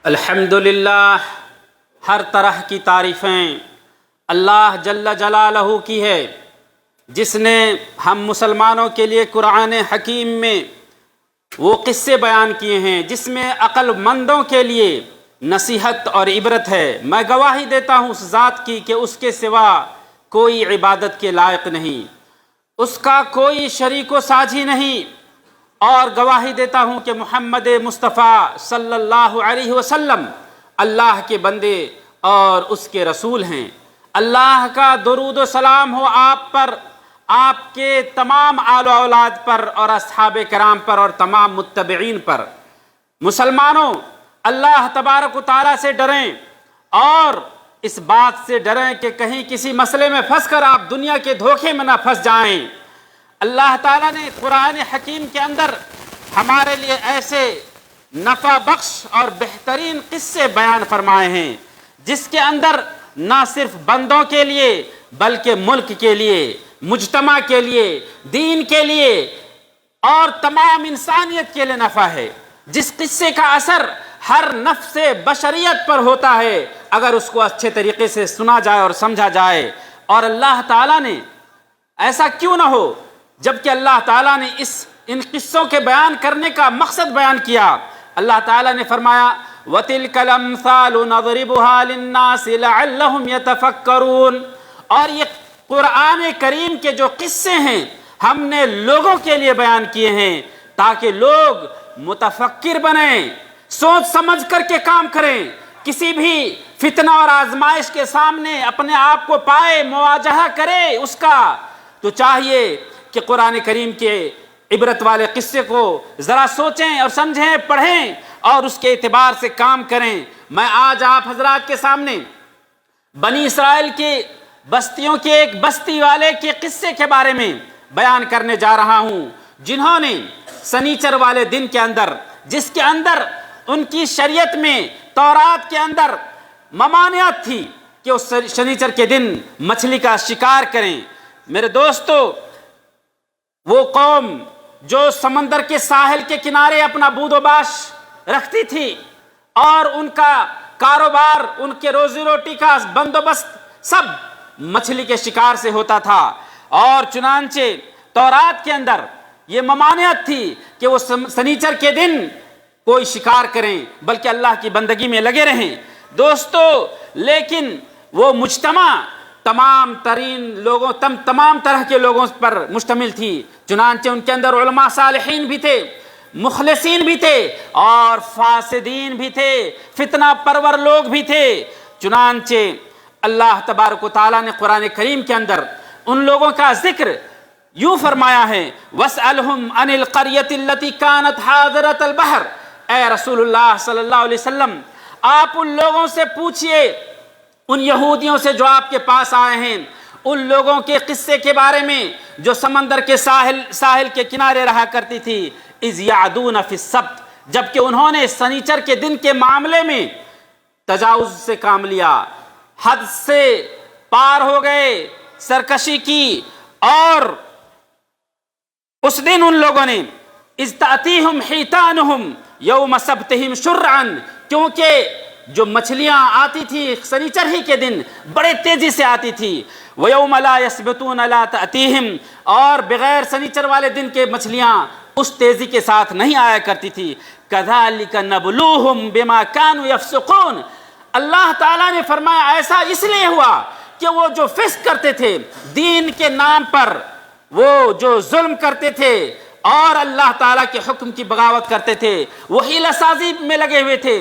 الحمدللہ، ہر طرح کی تعریفیں اللہ جل جلالہ کی ہے، جس نے ہم مسلمانوں کے لیے قرآن حکیم میں وہ قصے بیان کیے ہیں جس میں عقل مندوں کے لیے نصیحت اور عبرت ہے۔ میں گواہی دیتا ہوں اس ذات کی کہ اس کے سوا کوئی عبادت کے لائق نہیں، اس کا کوئی شریک و ساجھی نہیں، اور گواہی دیتا ہوں کہ محمد مصطفیٰ صلی اللہ علیہ وسلم اللہ کے بندے اور اس کے رسول ہیں۔ اللہ کا درود و سلام ہو آپ پر، آپ کے تمام آل و اولاد پر اور اصحاب کرام پر اور تمام متبعین پر۔ مسلمانوں، اللہ تبارک و تعالیٰ سے ڈریں اور اس بات سے ڈریں کہ کہیں کسی مسئلے میں پھنس کر آپ دنیا کے دھوکے میں نہ پھنس جائیں۔ اللہ تعالیٰ نے قرآن حکیم کے اندر ہمارے لیے ایسے نفع بخش اور بہترین قصے بیان فرمائے ہیں جس کے اندر نہ صرف بندوں کے لیے بلکہ ملک کے لیے، مجتمع کے لیے، دین کے لیے اور تمام انسانیت کے لیے نفع ہے، جس قصے کا اثر ہر نفس بشریت پر ہوتا ہے اگر اس کو اچھے طریقے سے سنا جائے اور سمجھا جائے۔ اور اللہ تعالیٰ نے ایسا کیوں نہ ہو جبکہ اللہ تعالیٰ نے ان قصوں کے بیان کرنے کا مقصد بیان کیا۔ اللہ تعالیٰ نے فرمایا وَتِلْكَ الْأَمْثَالُ نَضْرِبُهَا لِلنَّاسِ لَعَلَّهُمْ يَتَفَكَّرُونَ، اور یہ قرآن کریم کے جو قصے ہیں ہم نے لوگوں کے لیے بیان کیے ہیں تاکہ لوگ متفکر بنیں، سوچ سمجھ کر کے کام کریں، کسی بھی فتنہ اور آزمائش کے سامنے اپنے آپ کو پائے، مواجہہ کرے اس کا، تو چاہیے کہ قرآن کریم کے عبرت والے قصے کو ذرا سوچیں اور سمجھیں، پڑھیں اور اس کے اعتبار سے کام کریں۔ میں آج آپ حضرات کے سامنے بنی اسرائیل کی بستیوں کے ایک بستی والے کے قصے کے بارے میں بیان کرنے جا رہا ہوں، جنہوں نے سنیچر والے دن کے اندر، جس کے اندر ان کی شریعت میں تورات کے اندر ممانعت تھی کہ اس شنیچر کے دن مچھلی کا شکار کریں۔ میرے دوستو، وہ قوم جو سمندر کے ساحل کے کنارے اپنا بود و باش رکھتی تھی اور ان کا کاروبار، ان کے روزی روٹی کا بندوبست سب مچھلی کے شکار سے ہوتا تھا، اور چنانچہ تورات کے اندر یہ ممانعت تھی کہ وہ سنیچر کے دن کوئی شکار کریں بلکہ اللہ کی بندگی میں لگے رہیں۔ دوستو، لیکن وہ مجتمع تمام طرح کے لوگوں پر مشتمل تھی، چنانچہ ان کے اندر علماء صالحین بھی تھے، مخلصین بھی تھے اور فاسدین بھی تھے، فتنہ پرور لوگ بھی تھے۔ چنانچہ اللہ تبارک و تعالیٰ نے قرآن کریم کے اندر ان لوگوں کا ذکر یوں فرمایا ہے وَاسْأَلْهُمْ عَنِ الْقَرْيَةِ الَّتِي كَانَتْ حَاضِرَةَ الْبَحْرِ، اے رسول اللہ صلی اللہ علیہ وسلم آپ ان لوگوں سے پوچھئے، ان یہودیوں سے جو آپ کے پاس آئے ہیں، ان لوگوں کے قصے کے بارے میں جو سمندر کے ساحل کے کنارے رہا کرتی تھی، اِذْ يَعْدُونَ فِي السَّبْتِ، جبکہ انہوں نے سنیچر کے دن کے معاملے میں تجاوز سے کام لیا، حد سے پار ہو گئے، سرکشی کی، اور اس دن ان لوگوں نے اِذْ تَأْتِيهُمْ حِيتَانُهُمْ يَوْمَ سَبْتِهِمْ شُرْعًا، کیونکہ جو مچھلیاں آتی تھی سنیچر ہی کے دن بڑے تیزی سے آتی تھی، وَيَوْمَ لَا يَسْبِتُونَ لَا تَأْتِيهِمْ، اور بغیر سنیچر والے دن کے مچھلیاں اس تیزی کے ساتھ نہیں آیا کرتی تھی۔ كَذَلِكَ نَبْلُوهُمْ بِمَا كَانُوا يَفْسُقُونَ، اللہ تعالیٰ نے فرمایا ایسا اس لیے ہوا کہ وہ جو فسق کرتے تھے، دین کے نام پر وہ جو ظلم کرتے تھے اور اللہ تعالیٰ کے حکم کی بغاوت کرتے تھے، وہ حیلہ سازی میں لگے ہوئے تھے،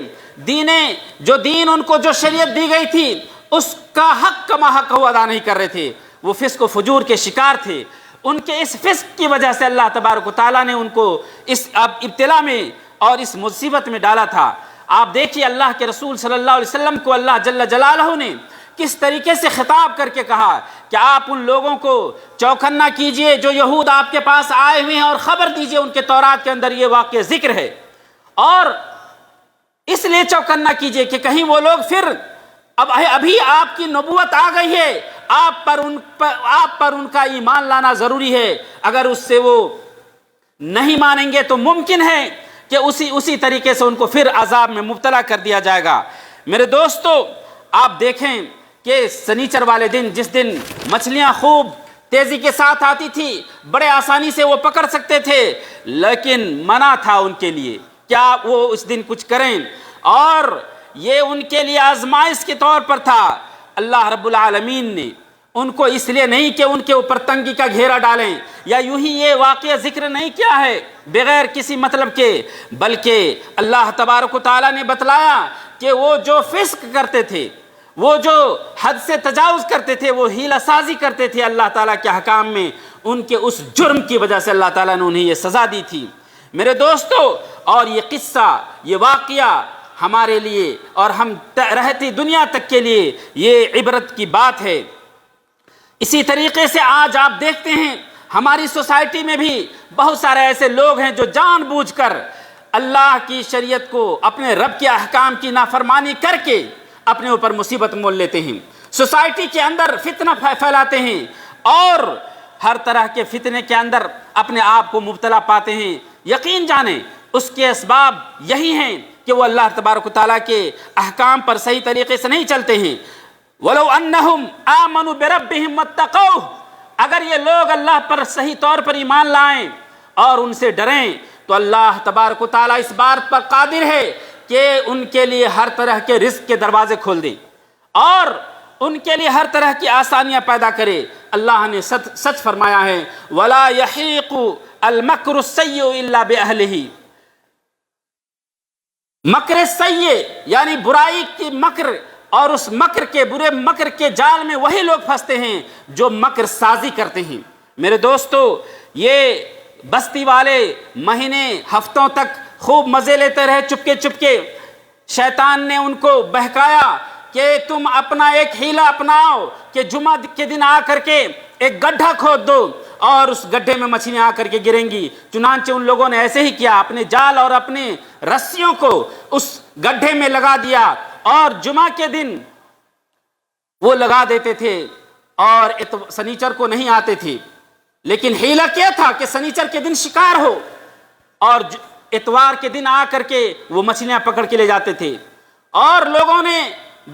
دین ان کو جو شریعت دی گئی تھی اس کا حق کما حق وہ ادا نہیں کر رہے تھے، وہ فسق و فجور کے شکار تھے۔ ان کے اس فسق کی وجہ سے اللہ تبارک و تعالیٰ نے ان کو اس ابتلا میں اور اس مصیبت میں ڈالا تھا۔ آپ دیکھیے اللہ کے رسول صلی اللہ علیہ وسلم کو اللہ جل جلالہ نے کس طریقے سے خطاب کر کے کہا کہ آپ ان لوگوں کو چوکنا کیجئے جو یہود آپ کے پاس آئے ہوئے ہیں، اور خبر دیجئے ان کے تورات کے اندر یہ واقعہ ذکر ہے، اور اس لیے چوکنا کیجئے کہ کہیں وہ لوگ پھر ابھی آپ کی نبوت آ گئی ہے، آپ پر ان کا ایمان لانا ضروری ہے، اگر اس سے وہ نہیں مانیں گے تو ممکن ہے کہ اسی طریقے سے ان کو پھر عذاب میں مبتلا کر دیا جائے گا۔ میرے دوستو، آپ دیکھیں کہ سنیچر والے دن، جس دن مچھلیاں خوب تیزی کے ساتھ آتی تھی، بڑے آسانی سے وہ پکڑ سکتے تھے، لیکن منع تھا ان کے لیے کیا وہ اس دن کچھ کریں، اور یہ ان کے لیے آزمائش کے طور پر تھا۔ اللہ رب العالمین نے ان کو اس لیے نہیں کہ ان کے اوپر تنگی کا گھیرا ڈالیں یا یوں ہی یہ واقعہ ذکر نہیں کیا ہے بغیر کسی مطلب کے، بلکہ اللہ تبارک و تعالیٰ نے بتلایا کہ وہ جو فسق کرتے تھے، وہ جو حد سے تجاوز کرتے تھے، وہ ہیلہ سازی کرتے تھے اللہ تعالیٰ کے احکام میں، ان کے اس جرم کی وجہ سے اللہ تعالیٰ نے انہیں یہ سزا دی تھی۔ میرے دوستو، اور یہ قصہ، یہ واقعہ ہمارے لیے اور ہم رہتی دنیا تک کے لیے یہ عبرت کی بات ہے۔ اسی طریقے سے آج آپ دیکھتے ہیں ہماری سوسائٹی میں بھی بہت سارے ایسے لوگ ہیں جو جان بوجھ کر اللہ کی شریعت کو، اپنے رب کے احکام کی نافرمانی کر کے اپنے اوپر مصیبت مول لیتے ہیں، سوسائٹی کے اندر فتنہ پھیلاتے ہیں اور ہر طرح کے فتنے کے اندر اپنے آپ کو مبتلا پاتے ہیں۔ یقین جانیں اس کے اسباب یہی ہیں کہ وہ اللہ تبارک و تعالیٰ کے احکام پر صحیح طریقے سے نہیں چلتے ہیں۔ وَلَوْ أَنَّهُمْ آمَنُوا بِرَبِّهِمْ وَاتَّقَوْهُ، اگر یہ لوگ اللہ پر صحیح طور پر ایمان لائیں اور ان سے ڈریں تو اللہ تبارک و تعالیٰ اس بات پر قادر ہے کہ ان کے لیے ہر طرح کے رزق کے دروازے کھول دیں اور ان کے لیے ہر طرح کی آسانیاں پیدا کرے۔ اللہ نے سچ فرمایا ہے وَلَا يَحِيقُ الْمَكْرُ السَّيِّئُ إِلَّا بِأَهْلِهِ، مکر سیئ یعنی برائی کی مکر، اور اس مکر کے، برے مکر کے جال میں وہی لوگ پھنستے ہیں جو مکر سازی کرتے ہیں۔ میرے دوستو، یہ بستی والے مہینے ہفتوں تک خوب مزے لیتے رہے، چپکے چپکے شیطان نے ان کو بہکایا کہ تم اپنا ایک ہیلہ اپناؤ کہ جمعہ کے دن آ کر کے ایک گڈھا کھود دو اور اس گڈھے میں مچھلیاں آ کر کے گریں گی۔ چنانچہ ان لوگوں نے ایسے ہی کیا، اپنے جال اور اپنے رسیوں کو اس گڈھے میں لگا دیا اور جمعہ کے دن وہ لگا دیتے تھے اور سنیچر کو نہیں آتے تھے، لیکن ہیلہ کیا تھا کہ سنیچر کے دن شکار ہو اور اتوار کے دن آ کر کے وہ مچھلیاں پکڑ کے لے جاتے تھے، اور لوگوں نے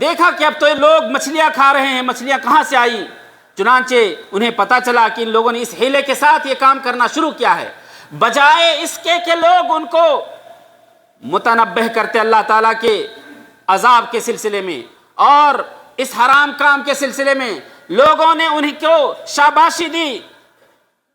دیکھا کہ اب تو یہ لوگ مچھلیاں کھا رہے ہیں، مچھلیاں کہاں سے آئی؟ چنانچہ انہیں پتا چلا کہ ان لوگوں نے اس ہیلے کے ساتھ یہ کام کرنا شروع کیا ہے۔ بجائے اس کے کہ لوگ ان کو متنبہ کرتے اللہ تعالیٰ کے عذاب کے سلسلے میں اور اس حرام کام کے سلسلے میں، لوگوں نے انہیں کو شاباشی دی،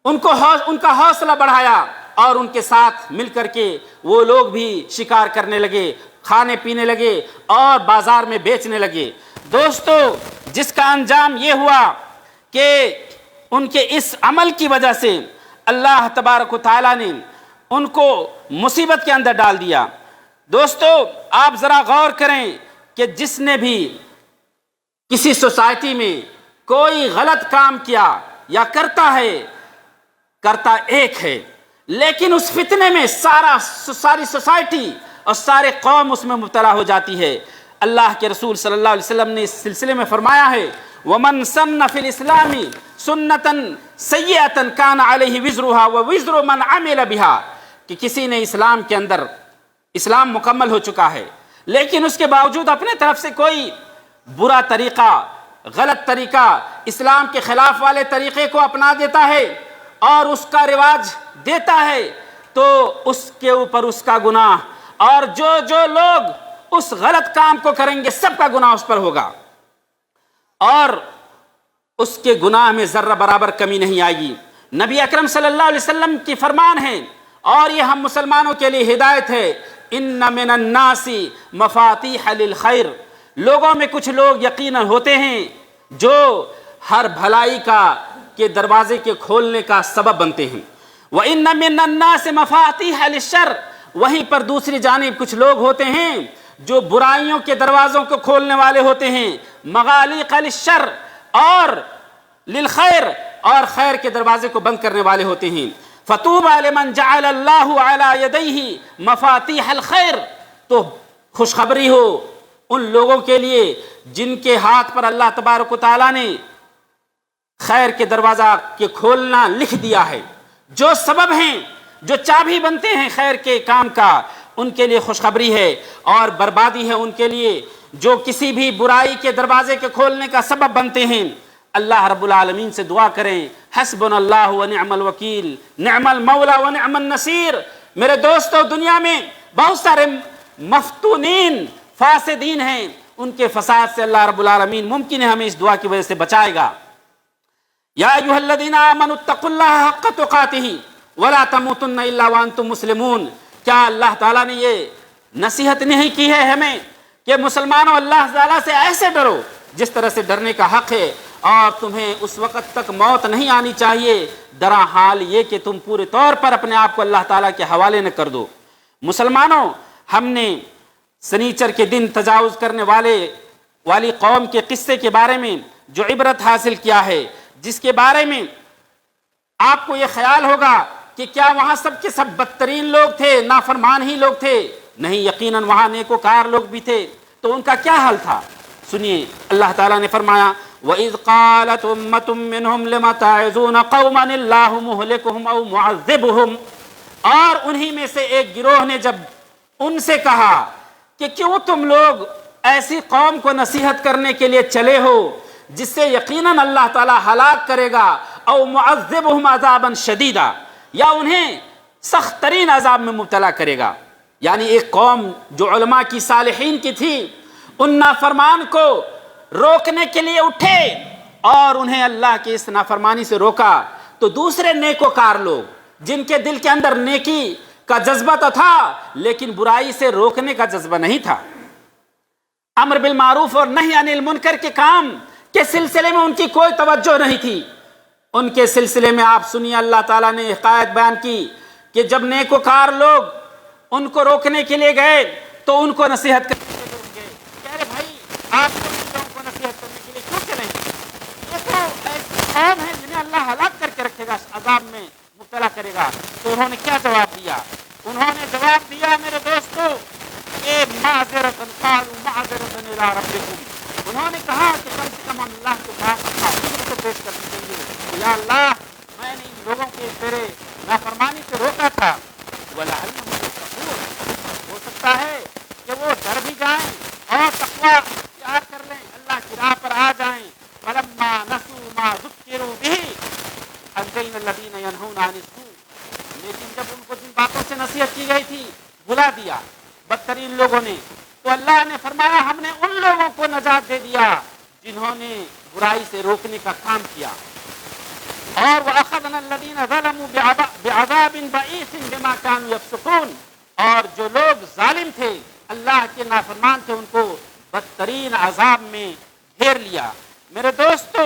ان کا حوصلہ بڑھایا اور ان کے ساتھ مل کر کے وہ لوگ بھی شکار کرنے لگے، کھانے پینے لگے اور بازار میں بیچنے لگے۔ دوستو، جس کا انجام یہ ہوا کہ ان کے اس عمل کی وجہ سے اللہ تبارک و تعالیٰ نے ان کو مصیبت کے اندر ڈال دیا۔ دوستو، آپ ذرا غور کریں کہ جس نے بھی کسی سوسائٹی میں کوئی غلط کام کیا یا کرتا ایک ہے، لیکن اس فتنے میں ساری سوسائٹی اور سارے قوم اس میں مبتلا ہو جاتی ہے۔ اللہ کے رسول صلی اللہ علیہ وسلم نے اس سلسلے میں فرمایا ہے وَمَن سَنَّ فِي الْإِسْلَامِ سُنَّةً سَيِّئَةً كَانَ عَلَيْهِ وِزْرُهَا وَوِزْرُ مَنْ عَمِلَ بِهَا، کہ کسی نے اسلام کے اندر، اسلام مکمل ہو چکا ہے لیکن اس کے باوجود اپنے طرف سے کوئی برا طریقہ، غلط طریقہ، اسلام کے خلاف والے طریقے کو اپنا دیتا ہے اور اس کا رواج دیتا ہے، تو اس کے اوپر اس کا گناہ، اور جو لوگ اس غلط کام کو کریں گے سب کا گناہ اس پر ہوگا اور اس کے گناہ میں ذرہ برابر کمی نہیں آئے گی۔ نبی اکرم صلی اللہ علیہ وسلم کی فرمان ہے اور یہ ہم مسلمانوں کے لیے ہدایت ہے، ان من الناس مفاتیح للخیر، لوگوں میں کچھ لوگ یقیناً ہوتے ہیں جو ہر بھلائی کے دروازے کے کھولنے کا سبب بنتے ہیں، وَإِنَّ مِنَ النَّاسِ مَفَاتِيحَ لِلشَّرِّ، وہیں پر دوسری جانب کچھ لوگ ہوتے ہیں جو برائیوں کے دروازوں کو کھولنے والے ہوتے ہیں، مغاليق للشر اور للخیر، اور خیر کے دروازے کو بند کرنے والے ہوتے ہیں۔ فَطُوبَى لِمَنْ جَعَلَ اللَّهُ عَلَى يَدَيْهِ مَفَاتِيحَ الْخَيْرِ، تو خوشخبری ہو ان لوگوں کے لیے جن کے ہاتھ پر اللہ تبارک و تعالیٰ نے خیر کے دروازہ کے کھولنا لکھ دیا ہے، جو سبب ہیں جو چابی بنتے ہیں خیر کے کام کا، ان کے لیے خوشخبری ہے، اور بربادی ہے ان کے لیے جو کسی بھی برائی کے دروازے کے کھولنے کا سبب بنتے ہیں۔ اللہ رب العالمین سے دعا کریں، حسبنا اللہ ونعم الوکیل، نعم المولا ونعم النصیر۔ میرے دوستو، دنیا میں بہت سارے مفتونین فاسدین ہیں، ان کے فساد سے اللہ رب العالمین ممکن ہے ہمیں اس دعا کی وجہ سے بچائے گا۔ یا ایھا الذین آمنوا اتقوا اللہ حق تقاتہ ولا تموتن الا وانتم مسلمون۔ کیا اللہ تعالیٰ نے یہ نصیحت نہیں کی ہے ہمیں کہ مسلمانوں اللہ تعالیٰ سے ایسے ڈرو جس طرح سے ڈرنے کا حق ہے، اور تمہیں اس وقت تک موت نہیں آنی چاہیے درا حال یہ کہ تم پورے طور پر اپنے آپ کو اللہ تعالیٰ کے حوالے نہ کر دو۔ مسلمانوں، ہم نے سنیچر کے دن تجاوز کرنے والی قوم کے قصے کے بارے میں جو عبرت حاصل کیا ہے، جس کے بارے میں آپ کو یہ خیال ہوگا کہ کیا وہاں سب کے سب بدترین لوگ تھے، نافرمان ہی لوگ تھے؟ نہیں، یقیناً وہاں نیکوکار لوگ بھی تھے۔ تو ان کا کیا حال تھا؟ سنیے، اللہ تعالیٰ نے فرمایا وَإِذْ قَالَتْ أُمَّةٌ مِّنْهُمْ لِمَ تَعِظُونَ قَوْمًا اللَّهُ مُهْلِكُهُمْ أَوْ مُعَذِّبُهُمْ۔ اور انہی میں سے ایک گروہ نے جب ان سے کہا کہ کیوں تم لوگ ایسی قوم کو نصیحت کرنے کے لیے چلے ہو جس سے یقیناً اللہ تعالیٰ ہلاک کرے گا، او معذبہم عذابا شدیدا، یا انہیں سخت ترین عذاب میں مبتلا کرے گا۔ یعنی ایک قوم جو علماء کی صالحین کی تھی، ان نافرمان کو روکنے کے لیے اٹھے اور انہیں اللہ کی اس نافرمانی سے روکا، تو دوسرے نیکوکار لوگ جن کے دل کے اندر نیکی کا جذبہ تو تھا لیکن برائی سے روکنے کا جذبہ نہیں تھا، امر بالمعروف اور نہی عن المنکر کے کام کے سلسلے میں ان کی کوئی توجہ نہیں تھی، ان کے سلسلے میں آپ سنیے اللہ تعالیٰ نے حکایت بیان کی کہ جب نیکوکار لوگ ان کو روکنے کے لیے گئے تو ان کو نصیحت کرنے کے لیے گئے، کہہ رہے بھائی آپ لوگوں کو نصیحت کرنے کے لیے کیوں چلیں؟ یہ تو ایسی قوم ہے جنہیں اللہ ہلاک کر کے رکھے گا، عذاب میں مبتلا کرے گا۔ تو انہوں نے کیا جواب دیا؟ انہوں نے جواب دیا میرے دوستو کہ معذرۃ قالوا معذرۃ الی ربکم، انہوں نے کہا کہ کم سے کم ہم اللہ کے پاس اپنا عذر تو پیش کر سکیں گے، یا اللہ میں نے ان لوگوں کے تیرے نافرمانی سے روکا تھا، وَلَعَلَّهُمْ يَتَّقُونَ، ہو سکتا ہے کہ وہ ڈر بھی جائیں اور تقویٰ اختیار کر لیں، اللہ کی راہ پر آ جائیں۔ فَلَمَّا نَسُوا مَا ذُكِّرُوا بِهِ أَنجَيْنَا الَّذِينَ يَنْهُونَ عَنِ السُّوءِ، لیکن جب ان کو جن باتوں سے نصیحت کی گئی تھی بھلا دیا بدترین لوگوں نے، تو اللہ نے فرمایا ہم نے ان لوگوں کو نجات دے دیا جنہوں نے برائی سے روکنے کا کام کیا۔ اور وَأَخَذْنَا الَّذِينَ ظَلَمُوا بِعَذَابٍ بَئِيسٍ بِمَا كَانُوا يَفْسُقُونَ، اور جو لوگ ظالم تھے، اللہ کے نافرمان تھے، ان کو بدترین عذاب میں گھیر لیا۔ میرے دوستو،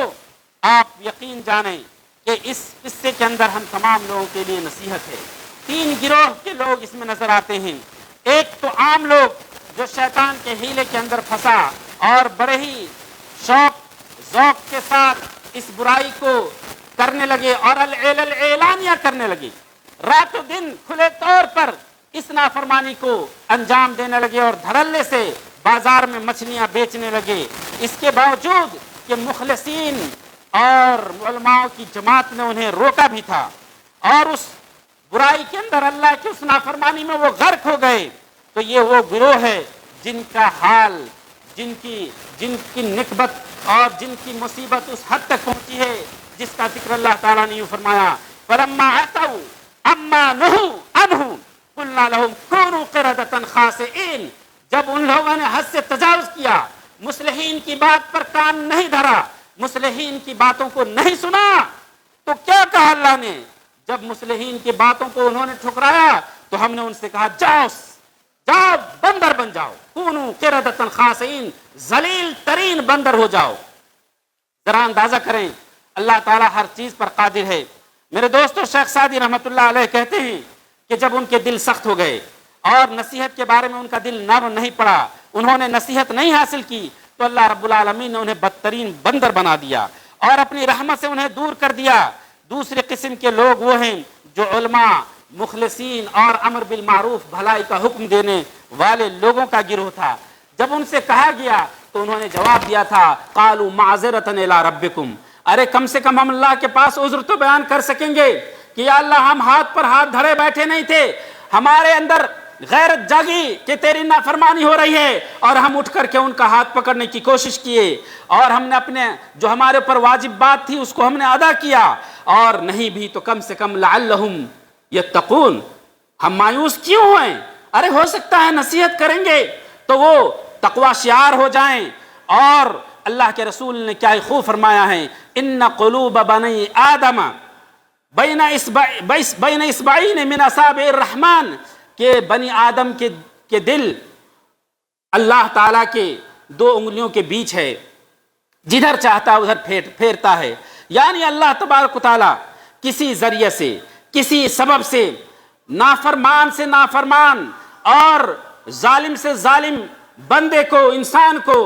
آپ یقین جانیں کہ اس قصے کے اندر ہم تمام لوگوں کے لیے نصیحت ہے۔ تین گروہ کے لوگ اس میں نظر آتے ہیں۔ ایک تو عام لوگ جو شیطان کے حیلے کے اندر پھنسا اور بڑے ہی شوق ذوق کے ساتھ اس برائی کو کرنے لگے اور اعلانیہ کرنے لگے، رات و دن کھلے طور پر اس نافرمانی کو انجام دینے لگے اور دھڑلے سے بازار میں مچھلیاں بیچنے لگے، اس کے باوجود کہ مخلصین اور علماء کی جماعت نے انہیں روکا بھی تھا، اور اس برائی کے اندر اللہ کی اس نافرمانی میں وہ غرق ہو گئے۔ تو یہ وہ گروہ ہے جن کا حال، جن کی نکبت اور جن کی مصیبت اس حد تک پہنچی ہے جس کا ذکر اللہ تعالیٰ نے یوں فرمایا فَلَمَّا عَتَوْا عَمَّا نُهُوا عَنْهُ قُلْنَا لَهُمْ كُونُوا قِرَدَةً خَاسِئِينَ، جب ان لوگوں نے حد سے تجاوز کیا، مصلحین کی بات پر کان نہیں دھرا، مصلحین کی باتوں کو نہیں سنا، تو کیا کہا اللہ نے؟ جب مصلحین کی باتوں کو انہوں نے ٹھکرایا تو ہم نے ان سے کہا جاؤ بندر بن جاؤ، کونوا قردۃ خاسئین، ذلیل ترین بندر ہو جاؤ۔ ذرا اندازہ کریں اللہ تعالیٰ ہر چیز پر قادر ہے۔ میرے دوستو، شیخ سعدی رحمۃ اللہ علیہ کہتے ہیں کہ جب ان کے دل سخت ہو گئے اور نصیحت کے بارے میں ان کا دل نرم نہیں پڑا، انہوں نے نصیحت نہیں حاصل کی، تو اللہ رب العالمین نے انہیں بدترین بندر بنا دیا اور اپنی رحمت سے انہیں دور کر دیا۔ دوسرے قسم کے لوگ وہ ہیں جو علماء، مخلصین اور امر بالمعروف بھلائی کا حکم دینے والے لوگوں کا گروہ تھا۔ جب ان سے کہا گیا تو انہوں نے جواب دیا تھا قالوا معذرۃ الی ربکم، ارے کم سے کم ہم اللہ کے پاس عذر تو بیان کر سکیں گے کہ یا اللہ ہم ہاتھ پر ہاتھ دھرے بیٹھے نہیں تھے، ہمارے اندر غیرت جاگی کہ تیری نافرمانی ہو رہی ہے اور ہم اٹھ کر کے ان کا ہاتھ پکڑنے کی کوشش کیے، اور ہم نے اپنے جو ہمارے اوپر واجب بات تھی اس کو ہم نے ادا کیا، اور نہیں بھی تو کم سے کم لعلہم یتقون، ہم مایوس کیوں ہیں؟ ارے ہو سکتا ہے نصیحت کریں گے تو وہ تقوی شعار ہو جائیں۔ اور اللہ کے رسول نے کیا خوب فرمایا ہے، ان قلوب بنی آدم بین اصبعین من اصابع الرحمن، کہ بنی آدم کے دل اللہ تعالیٰ کے 2 انگلیوں کے بیچ ہے، جدھر چاہتا ہے ادھر پھیرتا ہے۔ یعنی اللہ تبارک و تعالیٰ کسی ذریعے سے، کسی سبب سے، نافرمان سے نافرمان اور ظالم سے ظالم بندے کو، انسان کو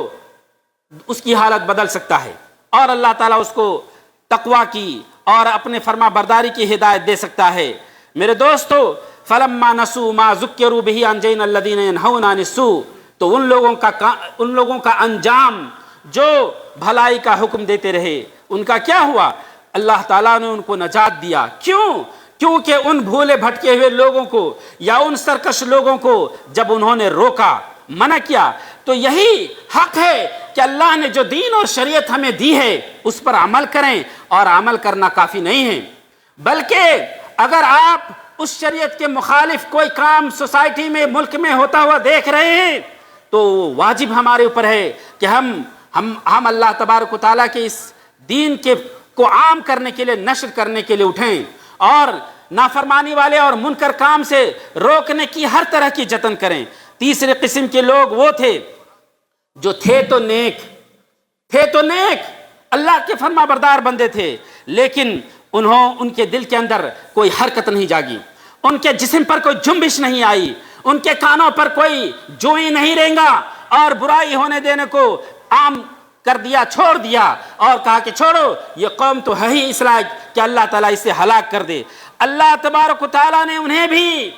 اس کی حالت بدل سکتا ہے، اور اللہ تعالیٰ اس کو تقوی کی اور اپنے فرما برداری کی ہدایت دے سکتا ہے۔ میرے دوستو، فلما نسوا ما ذکروا به انجینا الذین ینہون عن السوء، تو ان لوگوں کا انجام جو بھلائی کا حکم دیتے رہے، ان کا کیا ہوا؟ اللہ تعالیٰ نے ان کو نجات دیا۔ کیونکہ ان بھولے بھٹکے ہوئے لوگوں کو یا ان سرکش لوگوں کو جب انہوں نے روکا، منع کیا، تو یہی حق ہے کہ اللہ نے جو دین اور شریعت ہمیں دی ہے اس پر عمل کریں، اور عمل کرنا کافی نہیں ہے، بلکہ اگر آپ اس شریعت کے مخالف کوئی کام سوسائٹی میں، ملک میں ہوتا ہوا دیکھ رہے ہیں، تو واجب ہمارے اوپر ہے کہ ہم اللہ تبارک و تعالیٰ کے اس دین کو عام کرنے کے لیے، نشر کرنے کے لیے اٹھیں، اور نافرمانی والے اور منکر کام سے روکنے کی ہر طرح کی جتن کریں۔ تیسرے قسم کے لوگ وہ تھے جو تھے تو نیک، اللہ کے فرما بردار بندے تھے، لیکن ان کے دل کے اندر کوئی حرکت نہیں جاگی، ان کے جسم پر کوئی جنبش نہیں آئی، ان کے کانوں پر کوئی جوئی نہیں رینگا، اور برائی ہونے دینے کو عام کر دیا، چھوڑ دیا، اور کہا کہ چھوڑو، یہ قوم تو ہے ہی اس لائق کہ اللہ تعالیٰ اسے ہلاک کر دے۔ اللہ تبارک و تعالیٰ نے انہیں بھی،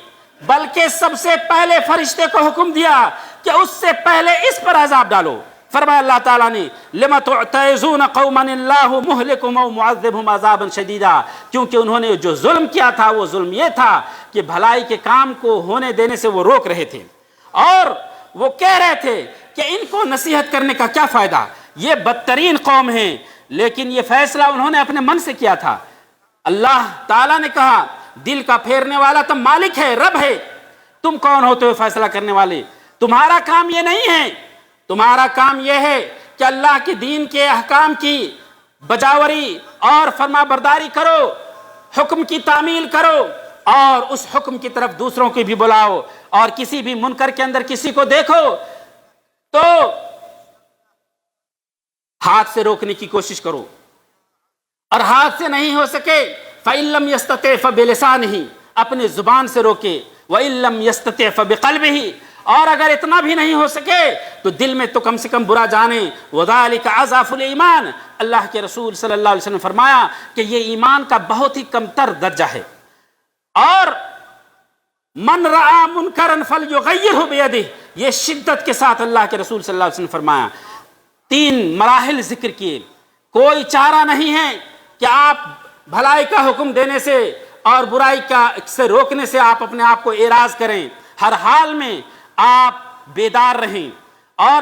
بلکہ سب سے پہلے فرشتے کو حکم دیا کہ اس سے پہلے اس پر عذاب ڈالو۔ فرمایا اللہ تعالیٰ نے، لِمَ تُعْتَعِذُونَ قَوْمًا اللَّهُ مُهْلِكُهُمْ أَوْ مُعَذِّبُهُمْ عَذَابًا شَدِيدًا، کیونکہ انہوں نے جو ظلم کیا تھا وہ ظلم یہ تھا کہ بھلائی کے کام کو ہونے دینے سے وہ روک رہے تھے، اور وہ کہہ رہے تھے کہ ان کو نصیحت کرنے کا کیا فائدہ، یہ بدترین قوم ہیں، لیکن یہ فیصلہ انہوں نے اپنے من سے کیا تھا۔ اللہ تعالیٰ نے کہا، دل کا پھیرنے والا تو مالک ہے، رب ہے، تم کون ہوتے ہو فیصلہ کرنے والے؟ تمہارا کام یہ نہیں ہے، تمہارا کام یہ ہے کہ اللہ کے دین کے احکام کی بجاوری اور فرما برداری کرو، حکم کی تعمیل کرو، اور اس حکم کی طرف دوسروں کی بھی بلاؤ، اور کسی بھی منکر کے اندر کسی کو دیکھو تو ہاتھ سے روکنے کی کوشش کرو، اور ہاتھ سے نہیں ہو سکے فَإِن لَمْ يَسْتَطِعْ فَبِلِسَانِهِ، اپنے زبان سے روکے، وَإِن لَمْ يَسْتَطِعْ فَبِقَلْبِهِ، اور اگر اتنا بھی نہیں ہو سکے تو دل میں تو کم سے کم برا جانے، وَذَلِكَ أَضْعَفُ الْإِيمَانِ، اللہ کے رسول صلی اللہ علیہ وسلم نے فرمایا کہ یہ ایمان کا بہت ہی کمتر درجہ ہے۔ اور من رأى منکرا فلیغیرہ بیدہ، یہ شدت کے ساتھ اللہ کے رسول صلی اللہ علیہ وسلم نے فرمایا، 3 مراحل ذکر کیے۔ کوئی چارہ نہیں ہے کہ آپ بھلائی کا حکم دینے سے اور برائی سے روکنے سے آپ اپنے آپ کو اعراض کریں، ہر حال میں آپ بیدار رہیں، اور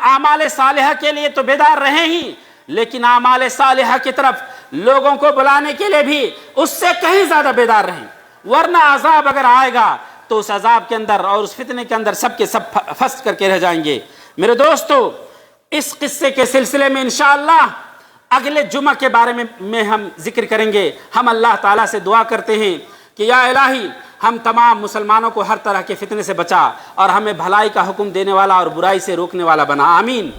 اعمال صالحہ کے لیے تو بیدار رہیں ہی، لیکن اعمال صالحہ کی طرف لوگوں کو بلانے کے لیے بھی اس سے کہیں زیادہ بیدار رہیں، ورنہ عذاب اگر آئے گا تو اس عذاب کے اندر اور اس فتنے کے اندر سب کے سب پھنس کر کے رہ جائیں گے۔ میرے دوستو، اس قصے کے سلسلے میں انشاءاللہ اگلے جمعہ کے بارے میں ہم ذکر کریں گے۔ ہم اللہ تعالیٰ سے دعا کرتے ہیں کہ یا الہی، ہم تمام مسلمانوں کو ہر طرح کے فتنے سے بچا، اور ہمیں بھلائی کا حکم دینے والا اور برائی سے روکنے والا بنا، آمین۔